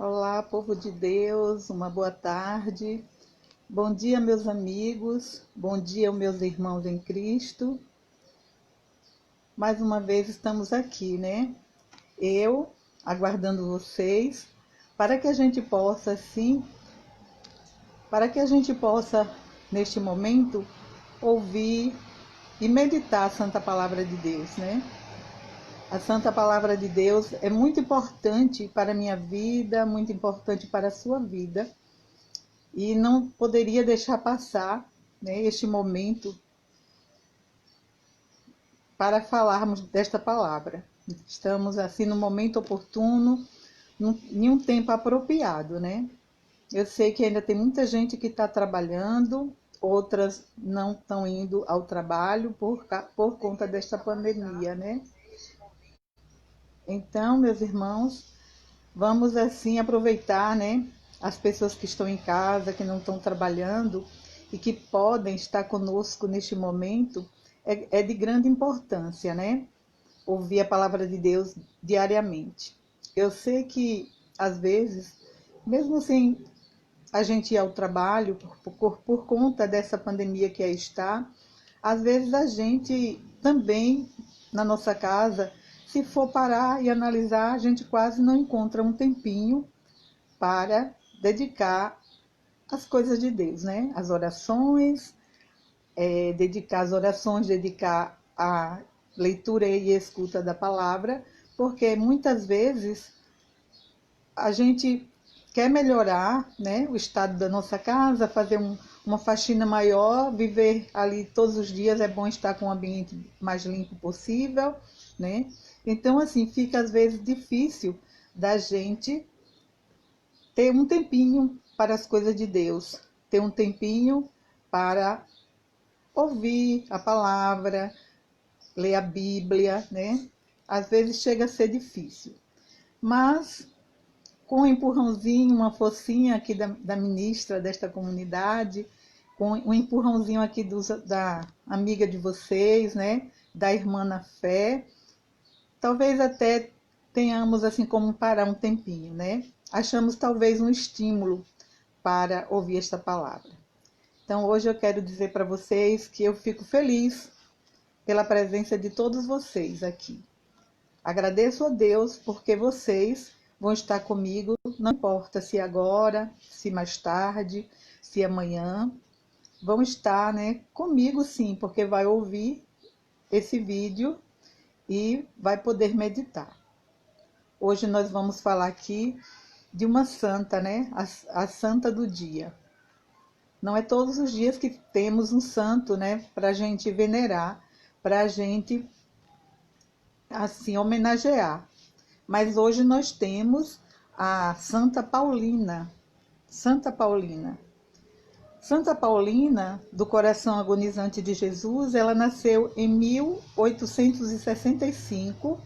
Olá, povo de Deus, uma boa tarde. Bom dia, meus amigos. Bom dia, meus irmãos em Cristo. Mais uma vez estamos aqui, né? Eu aguardando vocês para que a gente possa, sim, neste momento, ouvir e meditar a Santa Palavra de Deus, né? A Santa Palavra de Deus é muito importante para a minha vida, muito importante para a sua vida. E não poderia deixar passar, né, este momento para falarmos desta palavra. Estamos assim no momento oportuno, em um tempo apropriado, né? Eu sei que ainda tem muita gente que está trabalhando, outras não estão indo ao trabalho por conta desta pandemia, né? Então, meus irmãos, vamos assim aproveitar, né? As pessoas que estão em casa, que não estão trabalhando e que podem estar conosco neste momento, é de grande importância, né? Ouvir a palavra de Deus diariamente. Eu sei que, às vezes, mesmo sem a gente ir ao trabalho, por conta dessa pandemia que aí está, às vezes a gente também, na nossa casa, se for parar e analisar, a gente quase não encontra um tempinho para dedicar às coisas de Deus, né? As orações, dedicar as orações, dedicar a leitura e escuta da palavra, porque muitas vezes a gente quer melhorar, né, o estado da nossa casa, fazer uma faxina maior, viver ali todos os dias, é bom estar com o ambiente mais limpo possível, né? Então, assim, fica às vezes difícil da gente ter um tempinho para as coisas de Deus, ter um tempinho para ouvir a palavra, ler a Bíblia, né? Às vezes chega a ser difícil, mas com um empurrãozinho, uma forcinha aqui da ministra desta comunidade, com um empurrãozinho aqui da amiga de vocês, né? Da irmã na fé, talvez até tenhamos assim como parar um tempinho, né? Achamos talvez um estímulo para ouvir esta palavra. Então hoje eu quero dizer para vocês que eu fico feliz pela presença de todos vocês aqui. Agradeço a Deus porque vocês vão estar comigo, não importa se agora, se mais tarde, se amanhã, vão estar, né, comigo sim, porque vai ouvir esse vídeo e vai poder meditar. Hoje nós vamos falar aqui de uma santa, né, a santa do dia. Não é todos os dias que temos um santo, né, para a gente venerar, para a gente assim homenagear. Mas hoje nós temos a Santa Paulina. Santa Paulina. Santa Paulina, do coração agonizante de Jesus, ela nasceu em 1865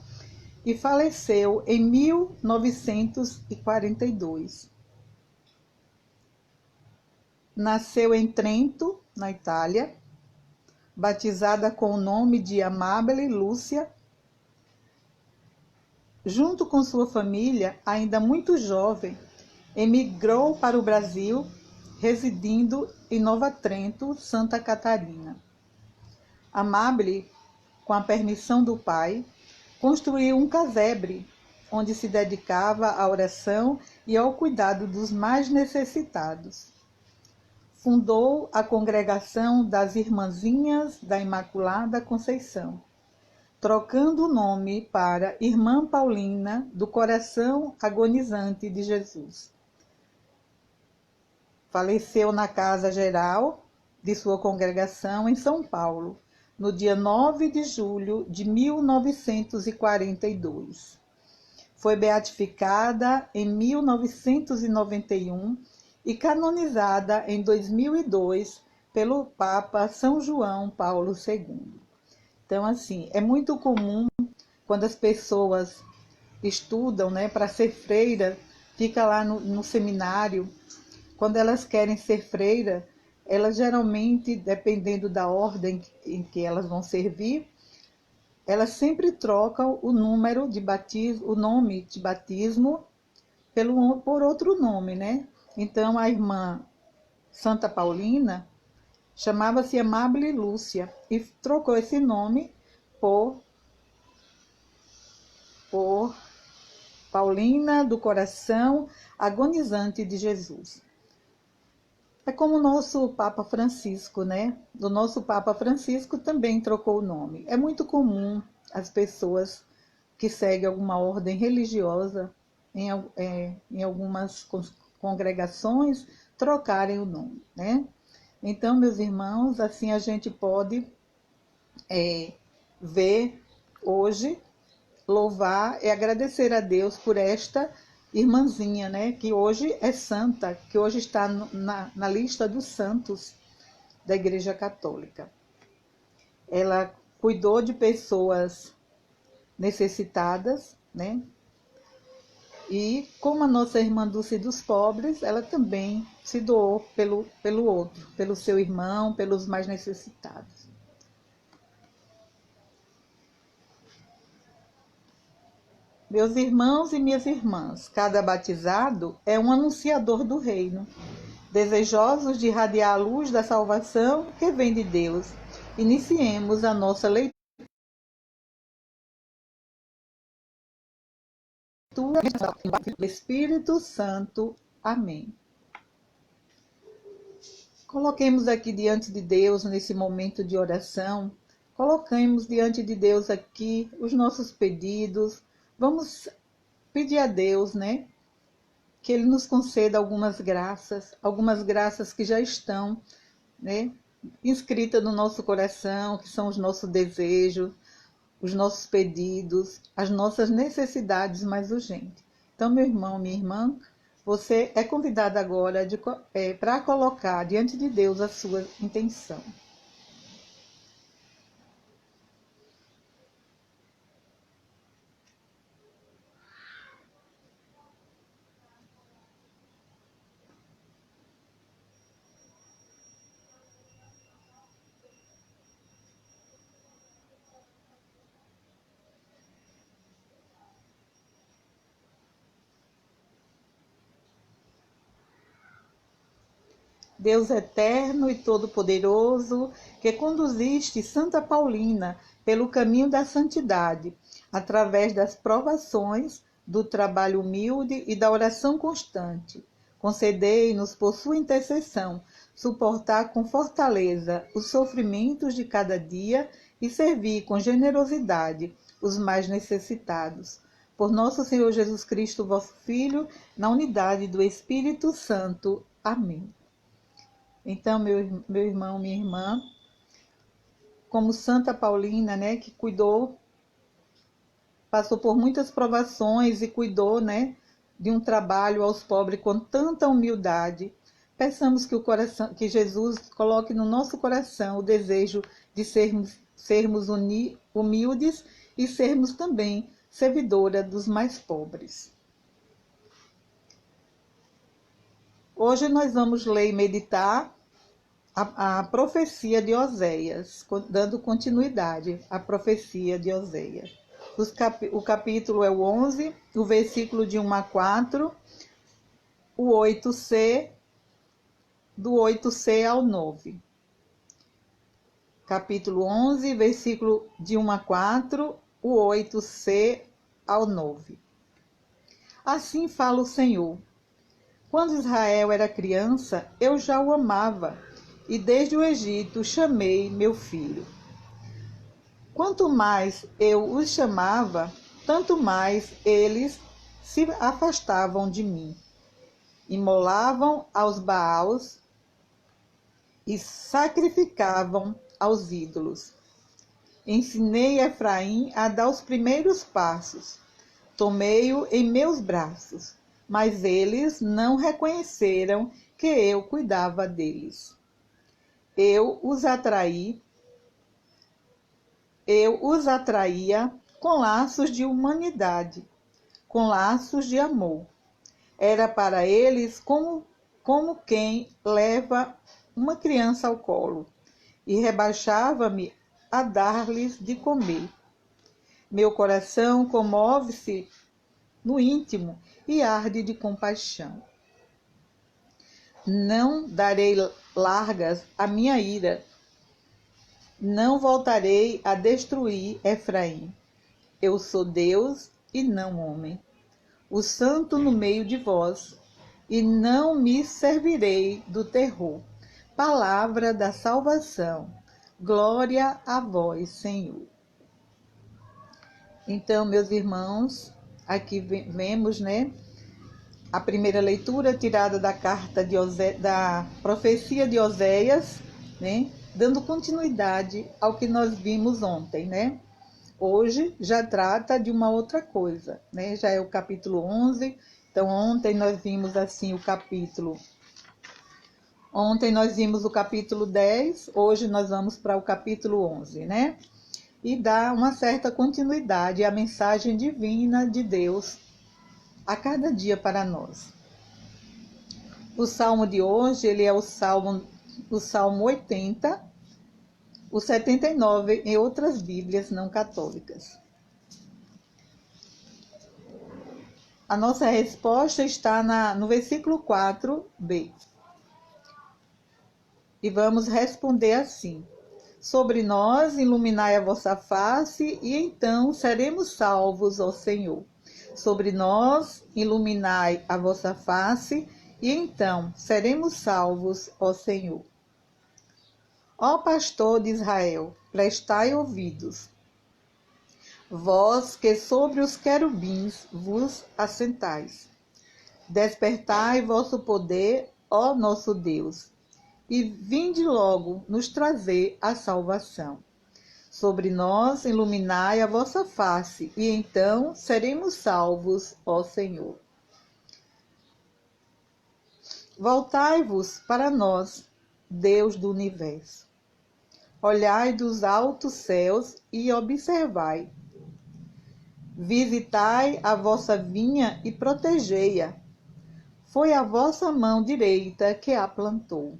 e faleceu em 1942. Nasceu em Trento, na Itália, batizada com o nome de Amabile Lúcia. Junto com sua família, ainda muito jovem, emigrou para o Brasil, residindo em Nova Trento, Santa Catarina. Amabile, com a permissão do pai, construiu um casebre, onde se dedicava à oração e ao cuidado dos mais necessitados. Fundou a congregação das Irmãzinhas da Imaculada Conceição, trocando o nome para Irmã Paulina do Coração Agonizante de Jesus. Faleceu na casa geral de sua congregação em São Paulo, no dia 9 de julho de 1942. Foi beatificada em 1991 e canonizada em 2002 pelo Papa São João Paulo II. Então, assim, é muito comum quando as pessoas estudam, né, para ser freira, fica lá no seminário, quando elas querem ser freira, elas geralmente, dependendo da ordem em que elas vão servir, elas sempre trocam o número de batismo, o nome de batismo por outro nome, né? Então, a irmã Santa Paulina chamava-se Amable Lúcia e trocou esse nome por Paulina do Coração Agonizante de Jesus. É como o nosso Papa Francisco, né? O nosso Papa Francisco também trocou o nome. É muito comum as pessoas que seguem alguma ordem religiosa em algumas congregações trocarem o nome, né? Então, meus irmãos, assim a gente pode ver hoje, louvar e agradecer a Deus por esta irmãzinha, né? Que hoje é santa, que hoje está na lista dos santos da Igreja Católica. Ela cuidou de pessoas necessitadas, né? E como a nossa irmã Dulce dos pobres, ela também se doou pelo outro, pelo seu irmão, pelos mais necessitados. Meus irmãos e minhas irmãs, cada batizado é um anunciador do reino, desejosos de irradiar a luz da salvação que vem de Deus. Iniciemos a nossa leitura do Espírito Santo. Amém. Coloquemos aqui diante de Deus, nesse momento de oração, coloquemos diante de Deus aqui os nossos pedidos. Vamos pedir a Deus, né? Que Ele nos conceda algumas graças que já estão, né, inscritas no nosso coração, que são os nossos desejos, os nossos pedidos, as nossas necessidades mais urgentes. Então, meu irmão, minha irmã, você é convidado agora para colocar diante de Deus a sua intenção. Deus eterno e todo-poderoso, que conduziste Santa Paulina pelo caminho da santidade, através das provações, do trabalho humilde e da oração constante. Concedei-nos, por sua intercessão, suportar com fortaleza os sofrimentos de cada dia e servir com generosidade os mais necessitados. Por nosso Senhor Jesus Cristo, vosso Filho, na unidade do Espírito Santo. Amém. Então, meu irmão, minha irmã, como Santa Paulina, né, que cuidou, passou por muitas provações e cuidou, né, de um trabalho aos pobres com tanta humildade, peçamos que Jesus coloque no nosso coração o desejo de sermos humildes e sermos também servidora dos mais pobres. Hoje nós vamos ler e meditar a profecia de Oséias, dando continuidade à profecia de Oséias. O capítulo é o 11, o versículo de 1 a 4, o 8c, do 8c ao 9. Capítulo 11, versículo de 1 a 4, o 8c ao 9. Assim fala o Senhor. Quando Israel era criança, eu já o amava, e desde o Egito chamei meu filho. Quanto mais eu os chamava, tanto mais eles se afastavam de mim. Imolavam aos Baals e sacrificavam aos ídolos. Ensinei Efraim a dar os primeiros passos. Tomei-o em meus braços, mas eles não reconheceram que eu cuidava deles. Eu os atraía com laços de humanidade, com laços de amor. Era para eles como quem leva uma criança ao colo, e rebaixava-me a dar-lhes de comer. Meu coração comove-se no íntimo e arde de compaixão. Não darei largas à minha ira, não voltarei a destruir Efraim. Eu sou Deus e não homem, o santo no meio de vós, e não me servirei do terror. Palavra da salvação. Glória a vós, Senhor. Então, meus irmãos, aqui vemos, né, a primeira leitura tirada da carta da profecia de Oséias, né, dando continuidade ao que nós vimos ontem, né? Hoje já trata de uma outra coisa, né? Já é o capítulo 11. Então, ontem nós vimos o capítulo 10, hoje nós vamos para o capítulo 11, né? E dá uma certa continuidade à mensagem divina de Deus a cada dia para nós. O salmo de hoje, ele é o salmo 80, o 79 em outras Bíblias não católicas. A nossa resposta está no versículo 4b. E vamos responder assim: sobre nós iluminai a vossa face, e então seremos salvos, ó Senhor. Sobre nós iluminai a vossa face, e então seremos salvos, ó Senhor. Ó pastor de Israel, prestai ouvidos. Vós que sobre os querubins vos assentais. Despertai vosso poder, ó nosso Deus, e vinde logo nos trazer a salvação. Sobre nós iluminai a vossa face, e então seremos salvos, ó Senhor. Voltai-vos para nós, Deus do universo. Olhai dos altos céus e observai. Visitai a vossa vinha e protegei-a. Foi a vossa mão direita que a plantou.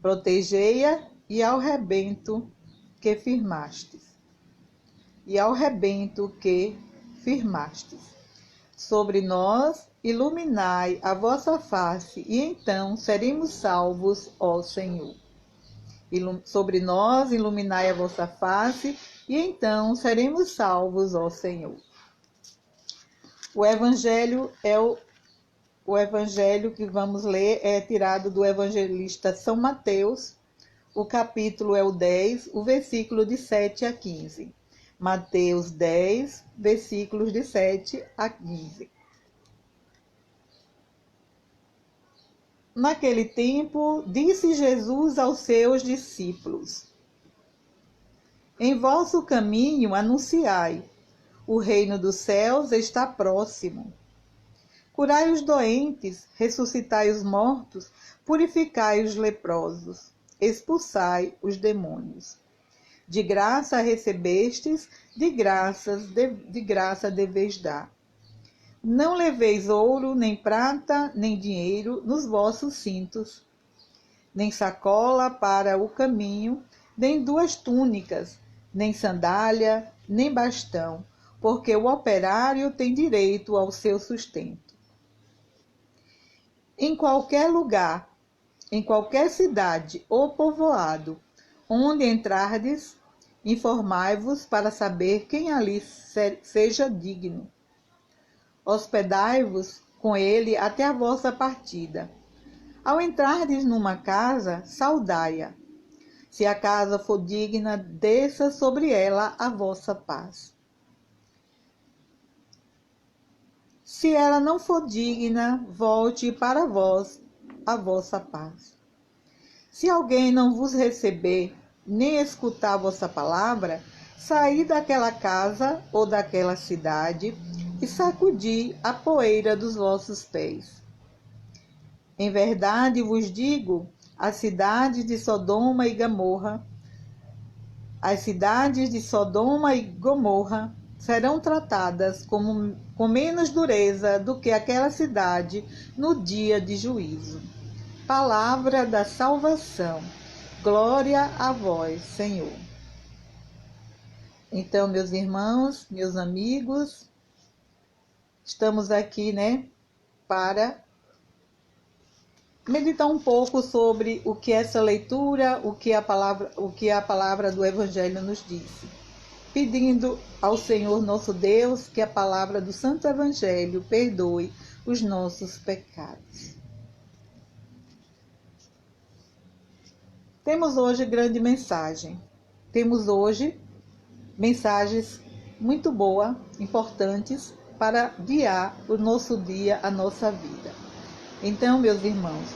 Protegei-a e ao rebento que firmastes. Sobre nós iluminai a vossa face, e então seremos salvos, ó Senhor. Sobre nós iluminai a vossa face, e então seremos salvos, ó Senhor. O evangelho que vamos ler é tirado do evangelista São Mateus. O capítulo é o 10, o versículo de 7 a 15. Mateus 10, versículos de 7 a 15. Naquele tempo, disse Jesus aos seus discípulos: em vosso caminho anunciai, o reino dos céus está próximo. Curai os doentes, ressuscitai os mortos, purificai os leprosos, expulsai os demônios. De graça recebestes, de graça deveis dar. Não leveis ouro, nem prata, nem dinheiro nos vossos cintos, nem sacola para o caminho, nem 2 túnicas, nem sandália, nem bastão, porque o operário tem direito ao seu sustento. Em qualquer lugar, em qualquer cidade ou povoado, onde entrardes, informai-vos para saber quem ali seja digno. Hospedai-vos com ele até a vossa partida. Ao entrardes numa casa, saudai-a. Se a casa for digna, desça sobre ela a vossa paz. Se ela não for digna, volte para vós a vossa paz. Se alguém não vos receber, nem escutar a vossa palavra, saí daquela casa ou daquela cidade e sacudi a poeira dos vossos pés. Em verdade vos digo, as cidades de Sodoma e Gomorra serão tratadas com menos dureza do que aquela cidade no dia de juízo. Palavra da salvação. Glória a vós, Senhor. Então, meus irmãos, meus amigos, estamos aqui, né, para meditar um pouco sobre o que essa leitura, o que a palavra do Evangelho nos diz. Pedindo ao Senhor nosso Deus que a palavra do Santo Evangelho perdoe os nossos pecados. Temos hoje grande mensagem. Temos hoje mensagens muito boas, importantes, para guiar o nosso dia, a nossa vida. Então, meus irmãos,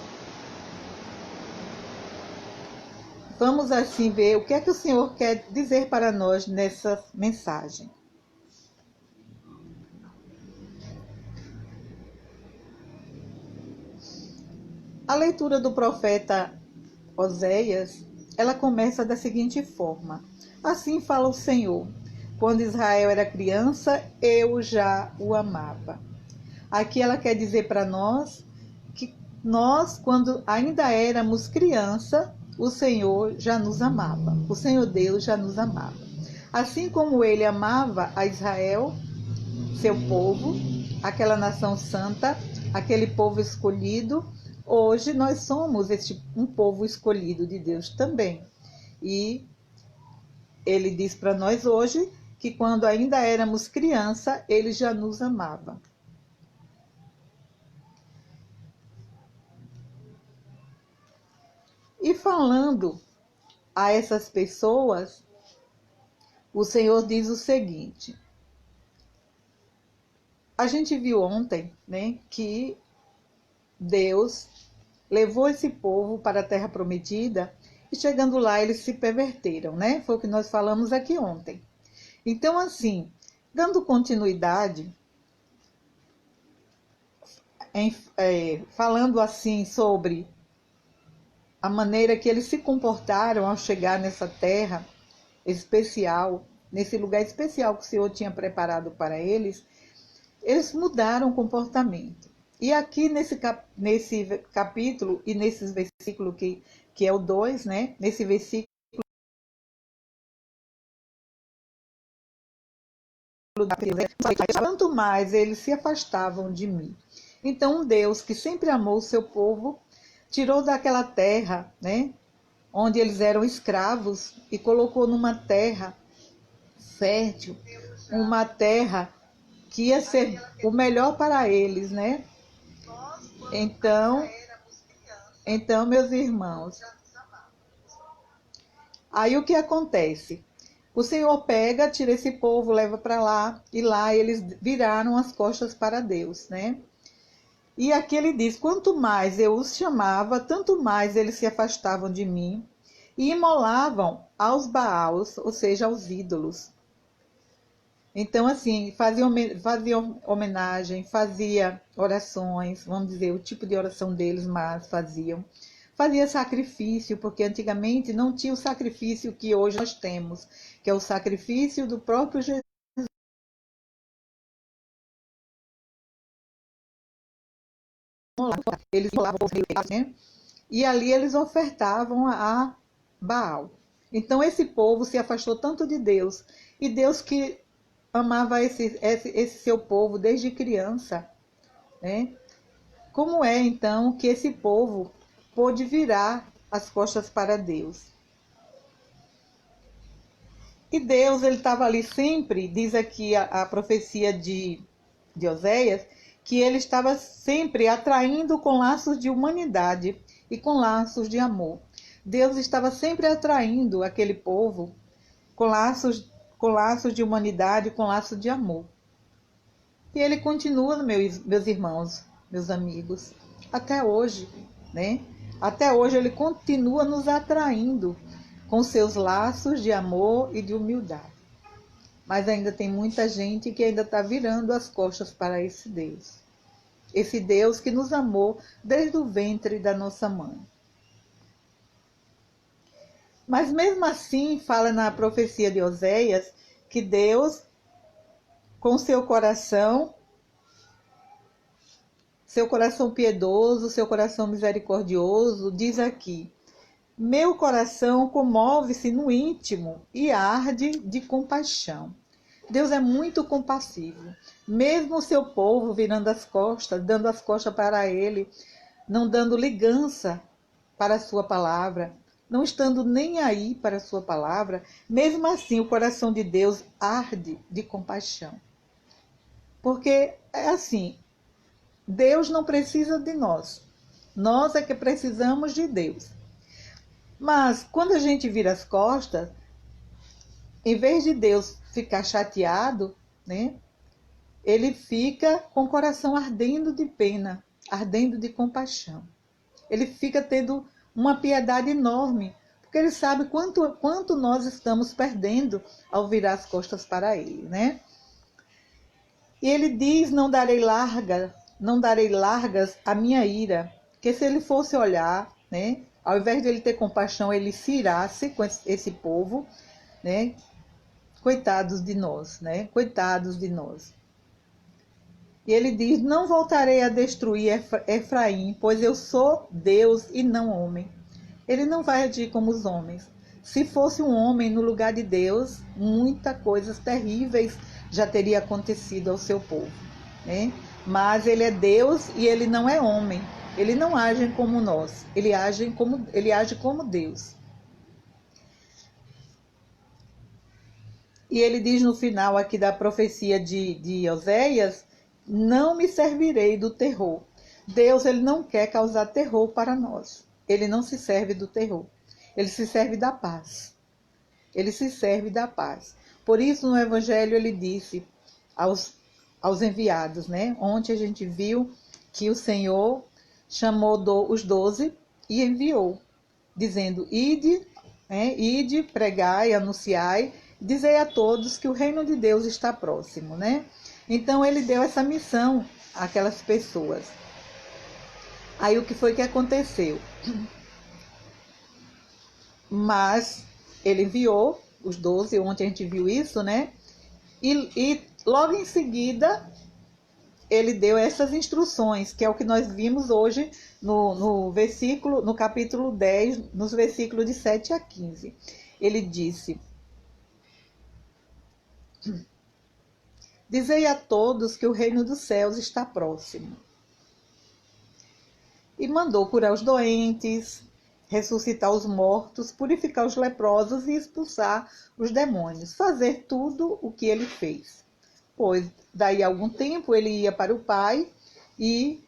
vamos assim ver o que é que o Senhor quer dizer para nós nessa mensagem. A leitura do profeta Oséias, ela começa da seguinte forma: assim fala o Senhor, quando Israel era criança, eu já o amava. Aqui ela quer dizer para nós que nós, quando ainda éramos criança, o Senhor já nos amava. O Senhor Deus já nos amava. Assim como ele amava a Israel, seu povo, aquela nação santa, aquele povo escolhido, hoje nós somos um povo escolhido de Deus também. E ele diz para nós hoje que quando ainda éramos criança, ele já nos amava. E falando a essas pessoas, o Senhor diz o seguinte: a gente viu ontem, né, que Deus levou esse povo para a Terra Prometida e chegando lá eles se perverteram, né? Foi o que nós falamos aqui ontem. Então, assim, dando continuidade, falando assim sobre a maneira que eles se comportaram ao chegar nessa terra especial, nesse lugar especial que o Senhor tinha preparado para eles, eles mudaram o comportamento. E aqui nesse capítulo e nesses versículos que é o 2, né? Nesse versículo, quanto mais eles se afastavam de mim. Então, um Deus que sempre amou o seu povo, tirou daquela terra, né, onde eles eram escravos, e colocou numa terra fértil, uma terra que ia ser o melhor para eles, né? Então, meus irmãos, aí o que acontece? O Senhor pega, tira esse povo, leva para lá, e lá eles viraram as costas para Deus, né? E aqui ele diz: quanto mais eu os chamava, tanto mais eles se afastavam de mim e imolavam aos Baals, ou seja, aos ídolos. Então, assim, fazia homenagem, fazia orações, vamos dizer, o tipo de oração deles, mas faziam. Fazia sacrifício, porque antigamente não tinha o sacrifício que hoje nós temos, que é o sacrifício do próprio Jesus. Eles falavam, né? E ali eles ofertavam a Baal. Então esse povo se afastou tanto de Deus, e Deus que amava esse seu povo desde criança, né? Como é então que esse povo pôde virar as costas para Deus? E Deus, ele estava ali sempre, diz aqui a profecia de Oséias, que ele estava sempre atraindo com laços de humanidade e com laços de amor. Deus estava sempre atraindo aquele povo com laços de humanidade, com laços de amor. E ele continua, meus irmãos, meus amigos, até hoje, né? Até hoje ele continua nos atraindo com seus laços de amor e de humildade. Mas ainda tem muita gente que ainda está virando as costas para esse Deus. Esse Deus que nos amou desde o ventre da nossa mãe. Mas mesmo assim, fala na profecia de Oséias que Deus, com seu coração piedoso, seu coração misericordioso, diz aqui: meu coração comove-se no íntimo e arde de compaixão. Deus é muito compassivo. Mesmo o seu povo virando as costas, dando as costas para ele, não dando ligança para a sua palavra, não estando nem aí para a sua palavra, mesmo assim o coração de Deus arde de compaixão. Porque é assim, Deus não precisa de nós. Nós é que precisamos de Deus. Mas quando a gente vira as costas, em vez de Deus ficar chateado, né, ele fica com o coração ardendo de pena, ardendo de compaixão. Ele fica tendo uma piedade enorme, porque ele sabe quanto nós estamos perdendo ao virar as costas para ele, né? E ele diz: não darei largas a minha ira, que se ele fosse olhar, né, ao invés de ele ter compaixão, ele se irasse com esse povo, né? Coitados de nós, né? Coitados de nós. E ele diz: não voltarei a destruir Efraim, pois eu sou Deus e não homem. Ele não vai agir como os homens. Se fosse um homem no lugar de Deus, muitas coisas terríveis já teria acontecido ao seu povo, né? Mas ele é Deus e ele não é homem. Ele não age como nós. Ele age como Deus. E ele diz no final aqui da profecia de Oséias: não me servirei do terror. Deus, ele não quer causar terror para nós. Ele não se serve do terror. Ele se serve da paz. Ele se serve da paz. Por isso, no Evangelho, ele disse aos enviados, né? Ontem a gente viu que o Senhor chamou os 12 e enviou, dizendo: ide, né? Ide, pregai, anunciai, dizei a todos que o reino de Deus está próximo, né? Então, ele deu essa missão àquelas pessoas. Aí, o que foi que aconteceu? Mas ele enviou os 12, ontem a gente viu isso, né? E logo em seguida, ele deu essas instruções, que é o que nós vimos hoje no capítulo 10, nos versículos de 7 a 15. Ele disse: dizei a todos que o reino dos céus está próximo. E mandou curar os doentes, ressuscitar os mortos, purificar os leprosos e expulsar os demônios, fazer tudo o que ele fez. Pois daí a algum tempo ele ia para o Pai e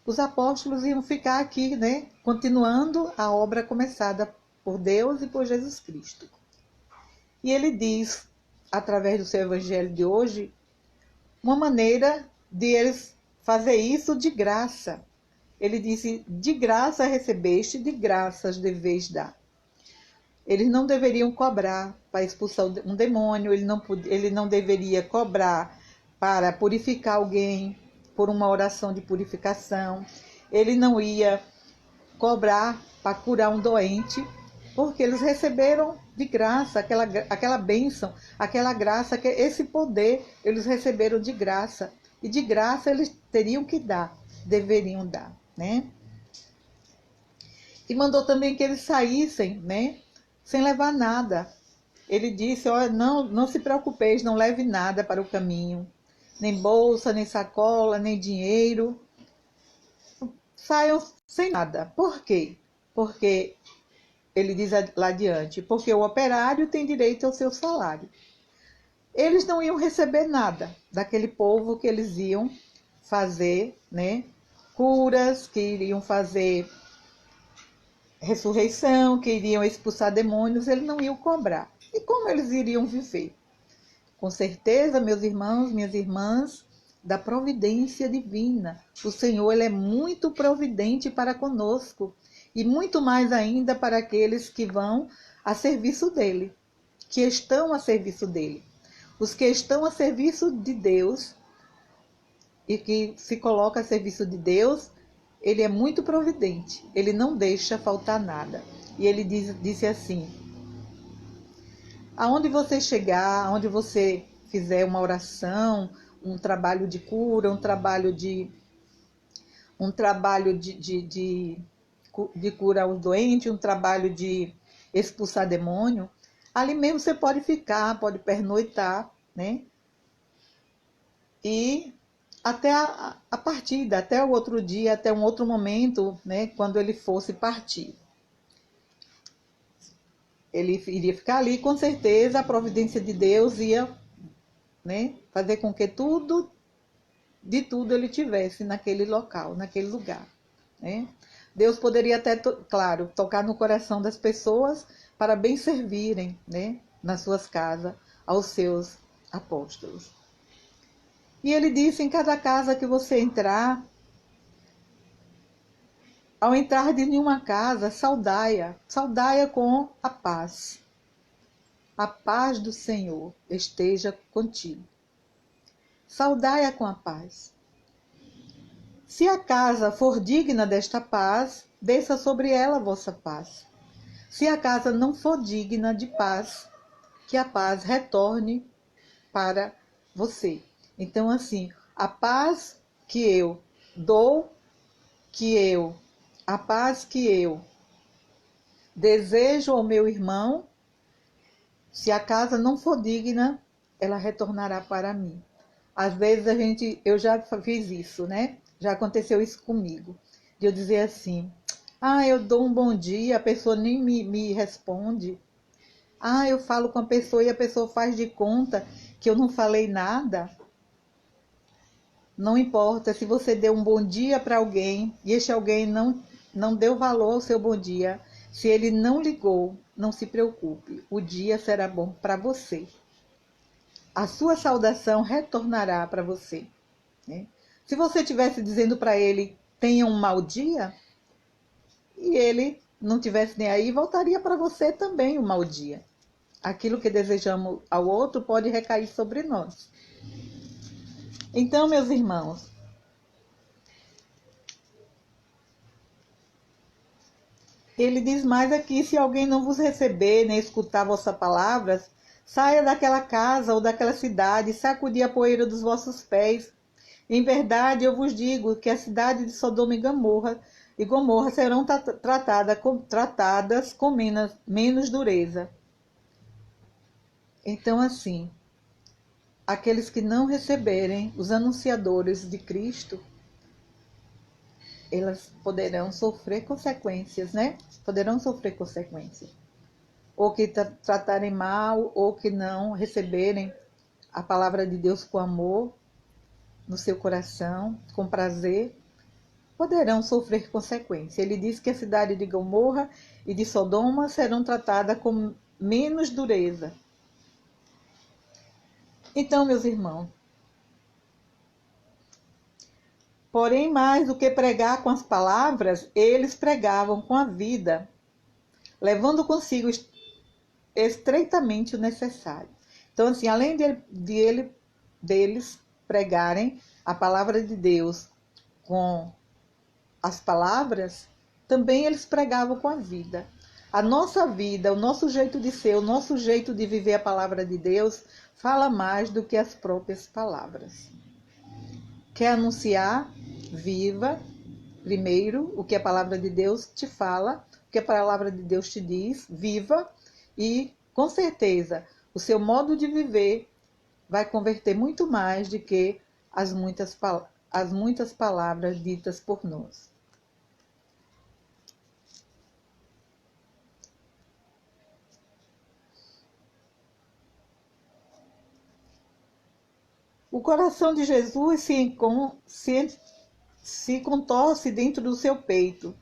os apóstolos iam ficar aqui, né, continuando a obra começada por Deus e por Jesus Cristo. E ele diz, através do seu evangelho de hoje, uma maneira de eles fazer isso de graça. Ele disse: de graça recebeste, de graças deveis dar. Eles não deveriam cobrar para expulsar um demônio, ele não deveria cobrar para purificar alguém, por uma oração de purificação. Ele não ia cobrar para curar um doente, porque eles receberam de graça aquela bênção, aquela graça, esse poder eles receberam de graça. E de graça eles teriam que dar, deveriam dar, né? E mandou também que eles saíssem, né, sem levar nada. Ele disse: ó, não se preocupeis, não leve nada para o caminho, nem bolsa, nem sacola, nem dinheiro. Saiam sem nada. Por quê? Porque, ele diz lá adiante, porque o operário tem direito ao seu salário. Eles não iam receber nada daquele povo que eles iam fazer, né, curas, que iriam fazer ressurreição, que iriam expulsar demônios, eles não iam cobrar. E como eles iriam viver? Com certeza, meus irmãos, minhas irmãs, da providência divina. O Senhor, ele é muito providente para conosco e muito mais ainda para aqueles que vão a serviço dele, que estão a serviço dele. Os que estão a serviço de Deus e que se coloca a serviço de Deus, ele é muito providente, ele não deixa faltar nada. E ele disse assim: aonde você chegar, aonde você fizer uma oração, um trabalho de cura, um trabalho de curar os doentes, um trabalho de expulsar demônio, ali mesmo você pode ficar, pode pernoitar, né? e até a partida, até o outro dia, até um outro momento, né, quando ele fosse partir. Ele iria ficar ali, com certeza a providência de Deus ia, né, fazer com que de tudo ele tivesse naquele local, naquele lugar, né? Deus poderia até, claro, tocar no coração das pessoas para bem servirem, né, nas suas casas aos seus apóstolos. E ele disse: em cada casa que você entrar, ao entrar de nenhuma casa, saudai-a com a paz. A paz do Senhor esteja contigo. Saudai-a com a paz. Se a casa for digna desta paz, desça sobre ela a vossa paz. Se a casa não for digna de paz, que a paz retorne para você. Então, assim, a paz que eu dou, a paz que eu desejo ao meu irmão, se a casa não for digna, ela retornará para mim. Às vezes eu já fiz isso, né? Já aconteceu isso comigo. De eu dizer assim: eu dou um bom dia, a pessoa nem me responde. Eu falo com a pessoa e a pessoa faz de conta que eu não falei nada. Não importa se você deu um bom dia para alguém e este alguém não deu valor ao seu bom dia. Se ele não ligou, não se preocupe. O dia será bom para você. A sua saudação retornará para você, né? Se você estivesse dizendo para ele: tenha um mau dia, e ele não tivesse nem aí, voltaria para você também um mau dia. Aquilo que desejamos ao outro pode recair sobre nós. Então, meus irmãos, ele diz mais aqui: se alguém não vos receber nem escutar vossas palavras, saia daquela casa ou daquela cidade, sacudi a poeira dos vossos pés. Em verdade, eu vos digo que a cidade de Sodoma e Gomorra serão tratadas com menos dureza. Então, assim, aqueles que não receberem os anunciadores de Cristo, elas poderão sofrer consequências, né? Poderão sofrer consequências. Ou que tratarem mal, ou que não receberem a palavra de Deus com amor no seu coração, com prazer, poderão sofrer consequências. Ele diz que a cidade de Gomorra e de Sodoma serão tratadas com menos dureza. Então, meus irmãos, porém, mais do que pregar com as palavras, eles pregavam com a vida, levando consigo estreitamente o necessário. Então, assim, além deles pregarem a palavra de Deus com as palavras, também eles pregavam com a vida. A nossa vida, o nosso jeito de ser, o nosso jeito de viver a palavra de Deus, fala mais do que as próprias palavras. Quer anunciar? Viva primeiro o que a palavra de Deus te fala, o que a palavra de Deus te diz, viva, e com certeza o seu modo de viver vai converter muito mais do que as muitas palavras ditas por nós. O coração de Jesus se contorce dentro do seu peito,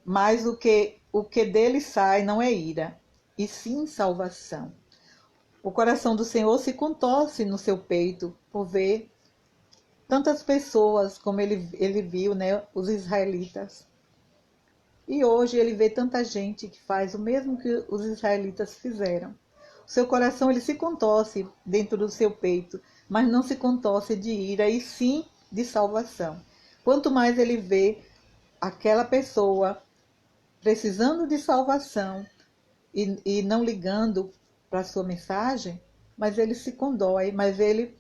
mas o que dele sai não é ira, e sim salvação. O coração do Senhor se contorce no seu peito por ver tantas pessoas como ele viu, né, os israelitas. E hoje ele vê tanta gente que faz o mesmo que os israelitas fizeram. O seu coração ele se contorce dentro do seu peito, mas não se contorce de ira, e sim de salvação. Quanto mais ele vê aquela pessoa precisando de salvação e não ligando para a sua mensagem, mas ele se condói, mas ele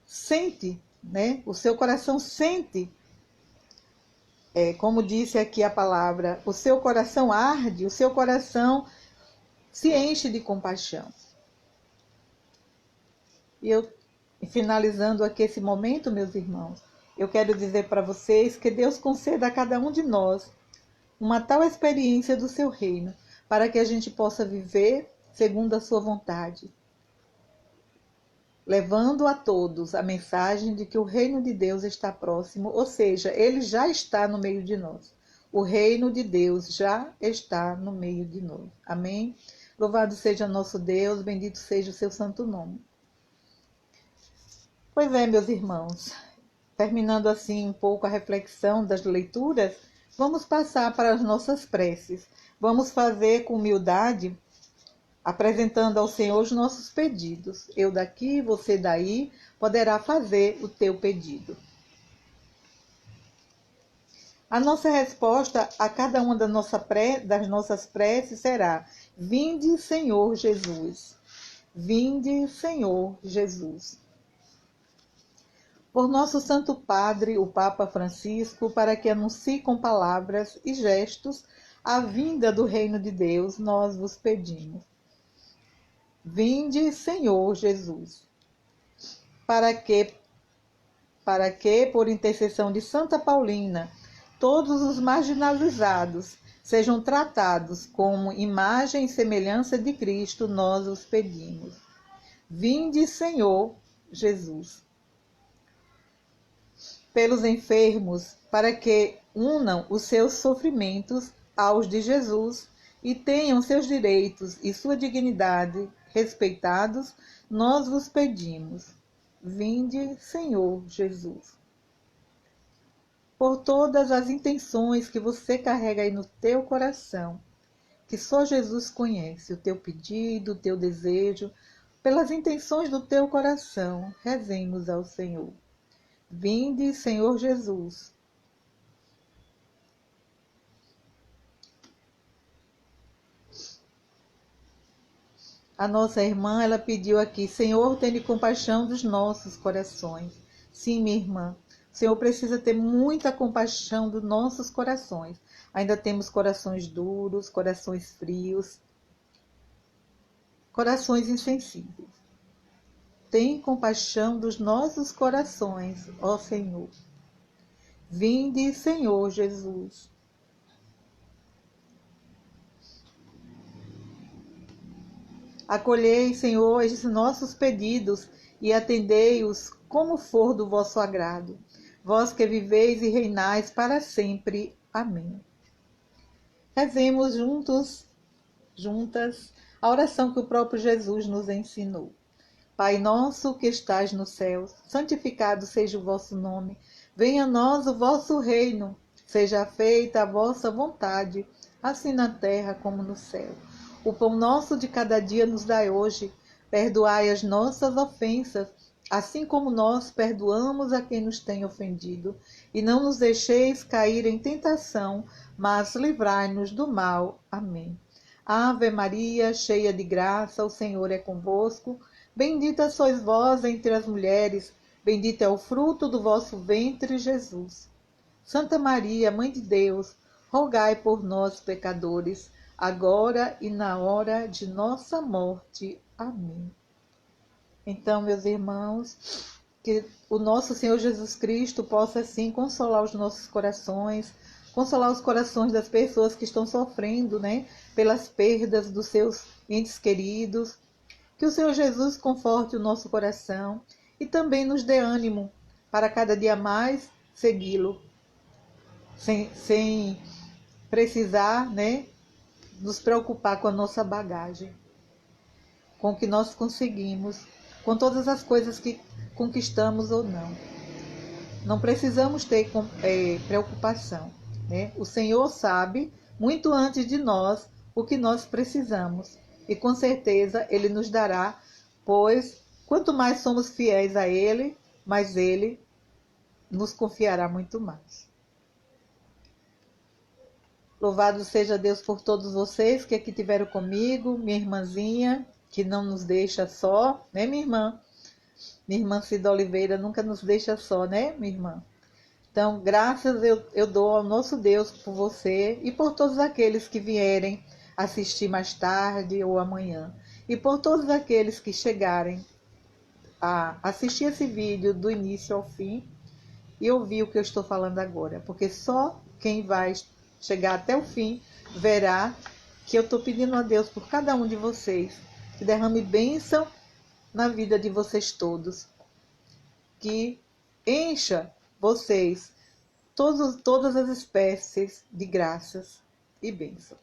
sente, né? O seu coração sente, como disse aqui a palavra, o seu coração arde, o seu coração se enche de compaixão. E eu E finalizando aqui esse momento, meus irmãos, eu quero dizer para vocês que Deus conceda a cada um de nós uma tal experiência do seu reino, para que a gente possa viver segundo a sua vontade, levando a todos a mensagem de que o reino de Deus está próximo, ou seja, ele já está no meio de nós. O reino de Deus já está no meio de nós. Amém? Louvado seja nosso Deus, bendito seja o seu santo nome. Pois é, meus irmãos, terminando assim um pouco a reflexão das leituras, vamos passar para as nossas preces. Vamos fazer com humildade, apresentando ao Senhor os nossos pedidos. Eu daqui, você daí, poderá fazer o teu pedido. A nossa resposta a cada uma das nossas preces será: vinde, Senhor Jesus. Vinde, Senhor Jesus. Por nosso Santo Padre, o Papa Francisco, para que anuncie com palavras e gestos a vinda do reino de Deus, nós vos pedimos. Vinde, Senhor Jesus. Para que, por intercessão de Santa Paulina, todos os marginalizados sejam tratados como imagem e semelhança de Cristo, nós os pedimos. Vinde, Senhor Jesus. Pelos enfermos, para que unam os seus sofrimentos aos de Jesus e tenham seus direitos e sua dignidade respeitados, nós vos pedimos. Vinde, Senhor Jesus. Por todas as intenções que você carrega aí no teu coração, que só Jesus conhece, o teu pedido, o teu desejo, pelas intenções do teu coração, rezemos ao Senhor. Vinde, Senhor Jesus. A nossa irmã, ela pediu aqui: Senhor, tenha compaixão dos nossos corações. Sim, minha irmã, o Senhor precisa ter muita compaixão dos nossos corações. Ainda temos corações duros, corações frios, corações insensíveis. Tem compaixão dos nossos corações, ó Senhor. Vinde, Senhor Jesus. Acolhei, Senhor, estes nossos pedidos e atendei-os como for do vosso agrado. Vós que viveis e reinais para sempre. Amém. Rezemos juntas, a oração que o próprio Jesus nos ensinou. Pai nosso que estais no céu, santificado seja o vosso nome. Venha a nós o vosso reino. Seja feita a vossa vontade, assim na terra como no céu. O pão nosso de cada dia nos dai hoje. Perdoai as nossas ofensas, assim como nós perdoamos a quem nos tem ofendido. E não nos deixeis cair em tentação, mas livrai-nos do mal. Amém. Ave Maria, cheia de graça, o Senhor é convosco. Bendita sois vós entre as mulheres, bendito é o fruto do vosso ventre, Jesus. Santa Maria, Mãe de Deus, rogai por nós, pecadores, agora e na hora de nossa morte. Amém. Então, meus irmãos, que o nosso Senhor Jesus Cristo possa, assim, consolar os nossos corações, consolar os corações das pessoas que estão sofrendo, pelas perdas dos seus entes queridos. Que o Senhor Jesus conforte o nosso coração e também nos dê ânimo para cada dia mais segui-lo, sem precisar, nos preocupar com a nossa bagagem, com o que nós conseguimos, com todas as coisas que conquistamos ou não. Não precisamos ter preocupação. O Senhor sabe, muito antes de nós, o que nós precisamos. E com certeza Ele nos dará, pois quanto mais somos fiéis a Ele, mais Ele nos confiará muito mais. Louvado seja Deus por todos vocês que aqui tiveram comigo, minha irmãzinha, que não nos deixa só, minha irmã? Minha irmã Cida Oliveira nunca nos deixa só, minha irmã? Então, graças eu dou ao nosso Deus por você e por todos aqueles que vierem assistir mais tarde ou amanhã. E por todos aqueles que chegarem a assistir esse vídeo do início ao fim e ouvir o que eu estou falando agora, porque só quem vai chegar até o fim verá que eu estou pedindo a Deus por cada um de vocês, que derrame bênção na vida de vocês todos, que encha vocês todas as espécies de graças e bênção.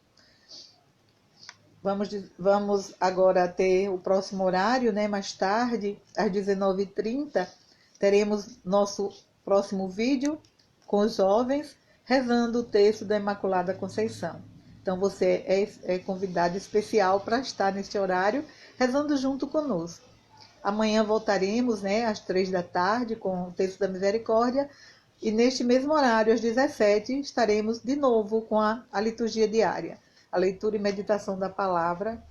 Vamos agora ter o próximo horário, né? Mais tarde, às 19h30, teremos nosso próximo vídeo com os jovens rezando o texto da Imaculada Conceição. Então você é convidado especial para estar neste horário rezando junto conosco. Amanhã voltaremos, né, às 15h com o texto da Misericórdia e neste mesmo horário, às 17h, estaremos de novo com a liturgia diária, a leitura e meditação da palavra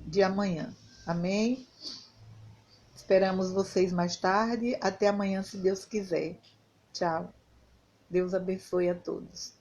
de amanhã. Amém? Esperamos vocês mais tarde. Até amanhã, se Deus quiser. Tchau. Deus abençoe a todos.